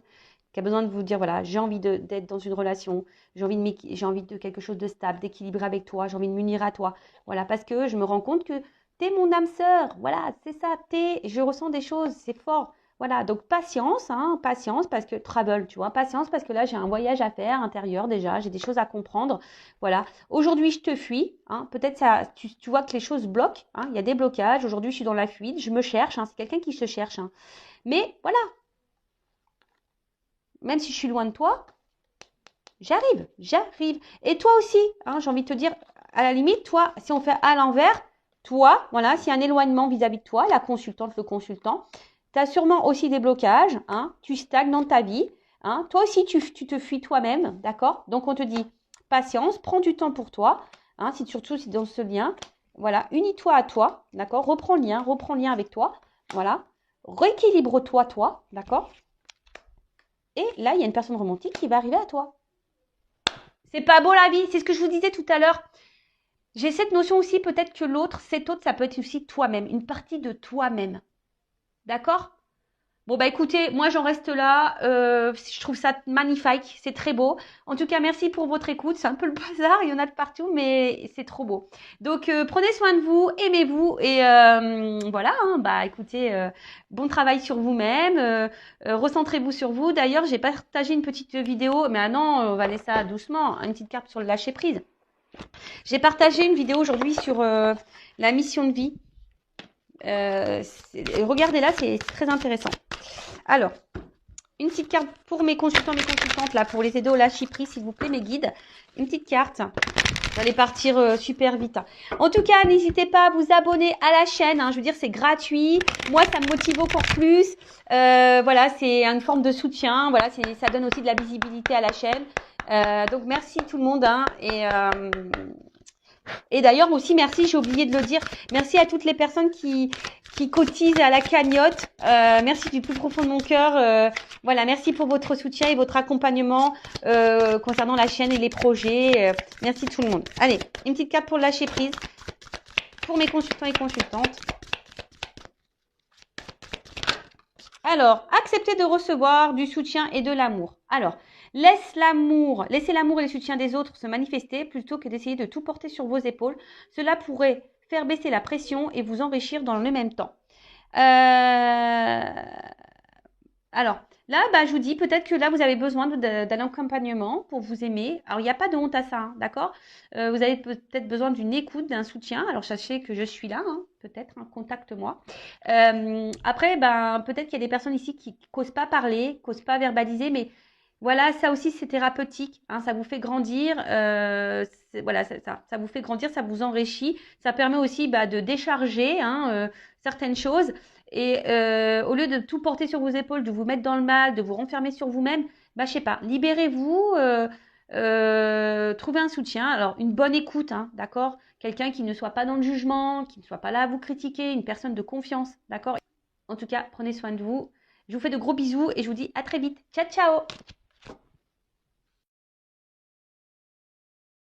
[SPEAKER 1] qui a besoin de vous dire, voilà, j'ai envie d'être dans une relation, j'ai envie de quelque chose de stable, d'équilibré avec toi, j'ai envie de m'unir à toi. Voilà, parce que je me rends compte que t'es mon âme sœur. Voilà, c'est ça, je ressens des choses, c'est fort. Voilà, donc patience, hein, patience parce que travel, tu vois, patience parce que là j'ai un voyage à faire intérieur déjà, j'ai des choses à comprendre. Voilà, aujourd'hui je te fuis, hein, peut-être ça, tu vois que les choses bloquent, hein, il y a des blocages. Aujourd'hui je suis dans la fuite, je me cherche, hein, c'est quelqu'un qui se cherche, hein. Mais voilà, même si je suis loin de toi, j'arrive, j'arrive. Et toi aussi, hein, j'ai envie de te dire, à la limite, toi, si on fait à l'envers, toi, voilà, s'il y a un éloignement vis-à-vis de toi, la consultante, le consultant, tu as sûrement aussi des blocages, hein, tu stagnes dans ta vie, hein, toi aussi, tu te fuis toi-même, d'accord? Donc, on te dit, patience, prends du temps pour toi, hein, surtout si dans ce lien, voilà, unis-toi à toi, d'accord? Reprends le lien avec toi, voilà, rééquilibre-toi, toi, d'accord? Et là, il y a une personne romantique qui va arriver à toi. C'est pas beau la vie, c'est ce que je vous disais tout à l'heure. J'ai cette notion aussi, peut-être que l'autre, cet autre, ça peut être aussi toi-même, une partie de toi-même. D'accord? Bon, bah écoutez, moi j'en reste là. Je trouve ça magnifique, c'est très beau. En tout cas, merci pour votre écoute. C'est un peu le bazar, il y en a de partout, mais c'est trop beau. Donc, prenez soin de vous, aimez-vous et voilà. Hein, bah écoutez, bon travail sur vous-même. Recentrez-vous sur vous. D'ailleurs, j'ai partagé une petite vidéo, mais ah non, on va laisser ça doucement. Une petite carte sur le lâcher prise. J'ai partagé une vidéo aujourd'hui sur la mission de vie. Regardez-là, c'est très intéressant. Alors, une petite carte pour mes consultants, mes consultantes, là, pour les aider au lâcher prise, s'il vous plaît, mes guides. Une petite carte. Vous allez partir super vite. En tout cas, n'hésitez pas à vous abonner à la chaîne. Hein. Je veux dire, c'est gratuit. Moi, ça me motive encore plus. Voilà, c'est une forme de soutien. Voilà, ça donne aussi de la visibilité à la chaîne. Donc, merci tout le monde. Hein, et d'ailleurs aussi, merci, j'ai oublié de le dire, merci à toutes les personnes qui cotisent à la cagnotte. Merci du plus profond de mon cœur. Voilà, merci pour votre soutien et votre accompagnement concernant la chaîne et les projets. Merci tout le monde. Allez, une petite carte pour lâcher prise pour mes consultants et consultantes. Alors, accepter de recevoir du soutien et de l'amour. Alors, laissez l'amour et le soutien des autres se manifester plutôt que d'essayer de tout porter sur vos épaules. Cela pourrait faire baisser la pression et vous enrichir dans le même temps. Alors, là, bah, je vous dis, peut-être que là, vous avez besoin d'un accompagnement pour vous aimer. Alors, il n'y a pas de honte à ça, hein, d'accord? Vous avez peut-être besoin d'une écoute, d'un soutien. Alors, sachez que je suis là, hein, peut-être, hein, contacte-moi. Après, ben, peut-être qu'il y a des personnes ici qui n'osent pas parler, qui n'osent pas verbaliser, mais voilà, ça aussi, c'est thérapeutique, hein, ça vous fait grandir. Voilà, ça vous fait grandir, ça vous enrichit. Ça permet aussi bah, de décharger hein, certaines choses. Et au lieu de tout porter sur vos épaules, de vous mettre dans le mal, de vous renfermer sur vous-même, bah, je sais pas, libérez-vous, trouvez un soutien. Alors, une bonne écoute, hein, d'accord? Quelqu'un qui ne soit pas dans le jugement, qui ne soit pas là à vous critiquer, une personne de confiance, d'accord? En tout cas, prenez soin de vous. Je vous fais de gros bisous et je vous dis à très vite. Ciao, ciao!